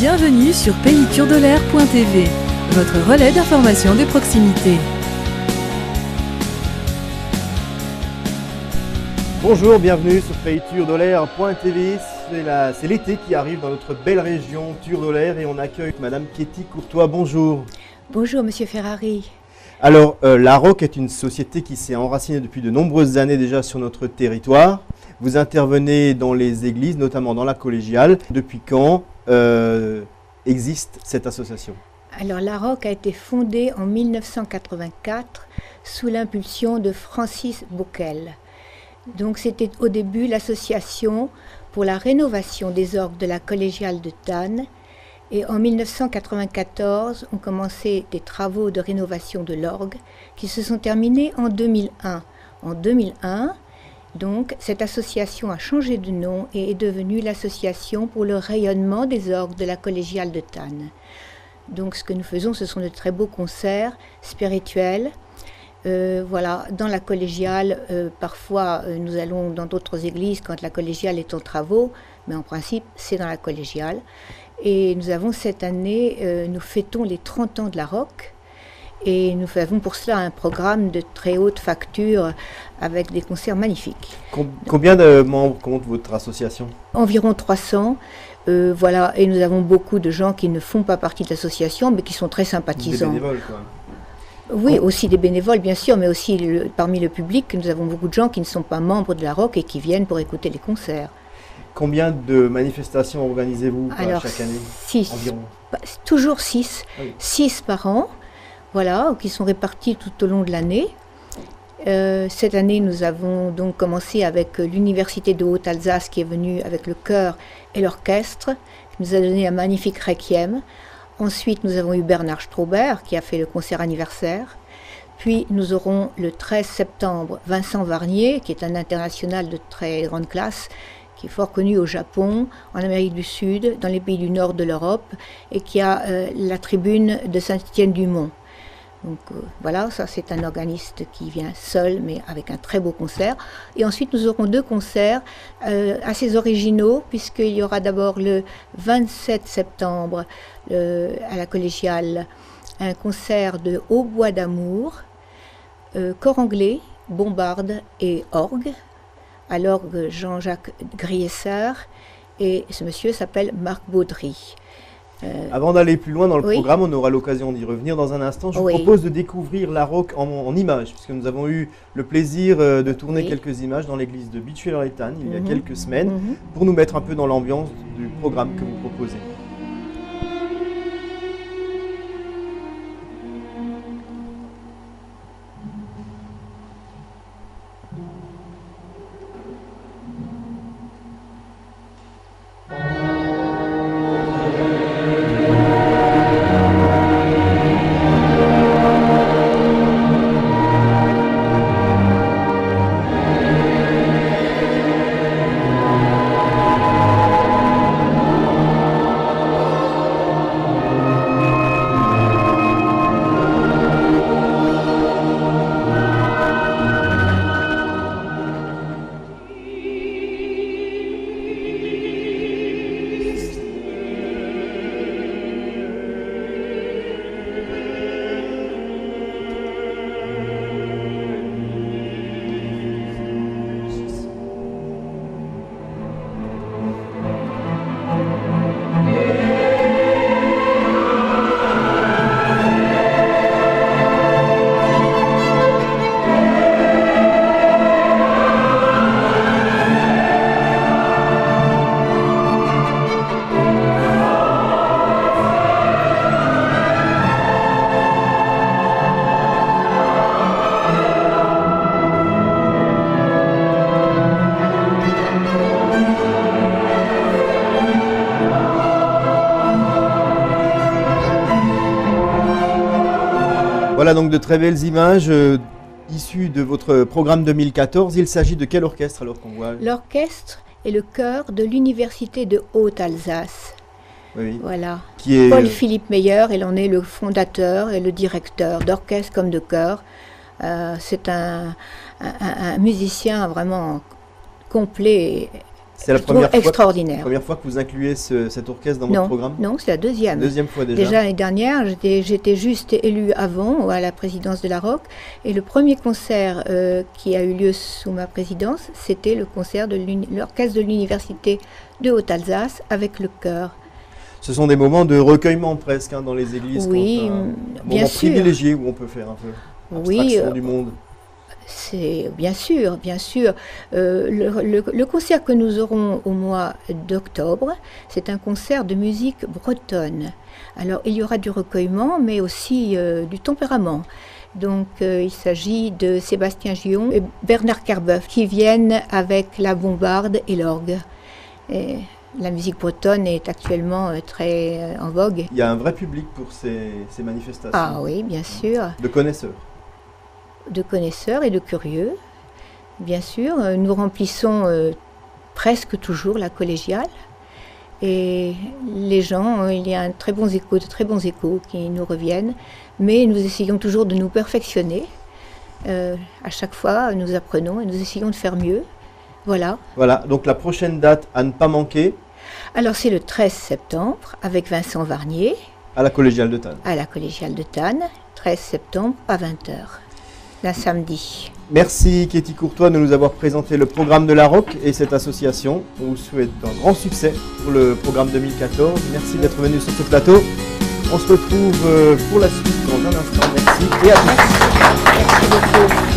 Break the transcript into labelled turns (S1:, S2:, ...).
S1: Bienvenue sur pays-tour-de-l'air.tv, votre relais d'information de proximité.
S2: Bonjour, bienvenue sur pays-tour-de-l'air.tv. C'est l'été qui arrive dans notre belle région Tour-de-l'Air et on accueille Madame Ketty Courtois. Bonjour.
S3: Bonjour Monsieur Ferrari.
S2: Alors, la ROC est une société qui s'est enracinée depuis de nombreuses années déjà sur notre territoire. Vous intervenez dans les églises, notamment dans la collégiale. Depuis quand existe cette association?
S3: Alors la ROC a été fondée en 1984 sous l'impulsion de Francis Bockel. Donc c'était au début l'association pour la rénovation des orgues de la collégiale de Thann. Et en 1994, ont commencé des travaux de rénovation de l'orgue qui se sont terminés en 2001. En 2001, donc, cette association a changé de nom et est devenue l'association pour le rayonnement des orgues de la collégiale de Thann. Donc ce que nous faisons, ce sont de très beaux concerts spirituels. Voilà, dans la collégiale, parfois nous allons dans d'autres églises quand la collégiale est en travaux, mais en principe c'est dans la collégiale. Et nous avons cette année, nous fêtons les 30 ans de la ROC. Et nous avons pour cela un programme de très haute facture avec des concerts magnifiques.
S2: Combien de membres compte votre association?
S3: Environ 300. Voilà, et nous avons beaucoup de gens qui ne font pas partie de l'association, mais qui sont très sympathisants.
S2: Des bénévoles, quoi.
S3: Oui, aussi des bénévoles, bien sûr, mais aussi parmi le public, nous avons beaucoup de gens qui ne sont pas membres de la ROC et qui viennent pour écouter les concerts.
S2: Combien de manifestations organisez-vous chaque année?
S3: 6.
S2: Environ.
S3: Toujours 6.
S2: Oui.
S3: 6 par an. Voilà, qui sont répartis tout au long de l'année. Cette année, nous avons donc commencé avec l'Université de Haute-Alsace qui est venue avec le chœur et l'orchestre, qui nous a donné un magnifique requiem. Ensuite, nous avons eu Bernard Straubert qui a fait le concert anniversaire. Puis, nous aurons le 13 septembre Vincent Varnier, qui est un international de très grande classe, qui est fort connu au Japon, en Amérique du Sud, dans les pays du nord de l'Europe, et qui a la tribune de Saint-Étienne-du-Mont. Donc voilà, ça c'est un organiste qui vient seul mais avec un très beau concert. Et ensuite nous aurons 2 concerts assez originaux puisqu'il y aura d'abord le 27 septembre à la collégiale un concert de hautbois d'amour, chor anglais, bombarde et orgue, à l'orgue Jean-Jacques Griessard et ce monsieur s'appelle Marc Baudry.
S2: Avant d'aller plus loin dans le programme, on aura l'occasion d'y revenir dans un instant. Je vous propose de découvrir la ROC en images, puisque nous avons eu le plaisir de tourner quelques images dans l'église de Bitchuel-en-Thann il y a quelques semaines, pour nous mettre un peu dans l'ambiance du programme que vous proposez. Voilà donc de très belles images issues de votre programme 2014. Il s'agit de quel orchestre alors qu'on voit?
S3: L'orchestre est le chœur de l'Université de Haute-Alsace.
S2: Oui.
S3: Voilà.
S2: Qui est...
S3: Paul-Philippe Meyer, il en est le fondateur et le directeur d'orchestre comme de chœur. C'est un musicien vraiment complet.
S2: C'est la
S3: extraordinaire.
S2: Première fois que vous incluez cet orchestre dans votre programme?
S3: Non, c'est la deuxième.
S2: Deuxième fois déjà.
S3: Déjà l'année dernière, j'étais juste élue avant à la présidence de la ROC. Et le premier concert qui a eu lieu sous ma présidence, c'était le concert de l'orchestre de l'université de Haute-Alsace avec le chœur.
S2: Ce sont des moments de recueillement presque dans les églises.
S3: Oui,
S2: bien sûr. Privilégié où on peut faire un peu abstraction du monde.
S3: C'est bien sûr, bien sûr. Le concert que nous aurons au mois d'octobre, c'est un concert de musique bretonne. Alors il y aura du recueillement, mais aussi du tempérament. Donc il s'agit de Sébastien Gion et Bernard Kerbeuf qui viennent avec la bombarde et l'orgue. La musique bretonne est actuellement très en vogue.
S2: Il y a un vrai public pour ces manifestations.
S3: Ah oui, bien sûr.
S2: De connaisseurs.
S3: De connaisseurs et de curieux, bien sûr. Nous remplissons presque toujours la collégiale. Et les gens, il y a de très bons échos qui nous reviennent. Mais nous essayons toujours de nous perfectionner. À chaque fois, nous apprenons et nous essayons de faire mieux. Voilà. Voilà,
S2: donc la prochaine date à ne pas manquer.
S3: Alors c'est le 13 septembre avec Vincent Varnier.
S2: À la collégiale de Thann.
S3: À la collégiale de Thann, 13 septembre à 20h, d'un samedi.
S2: Merci Katie Courtois de nous avoir présenté le programme de la ROC et cette association. On vous souhaite un grand succès pour le programme 2014. Merci d'être venu sur ce plateau. On se retrouve pour la suite dans un instant. Merci et à tous.
S3: Merci beaucoup.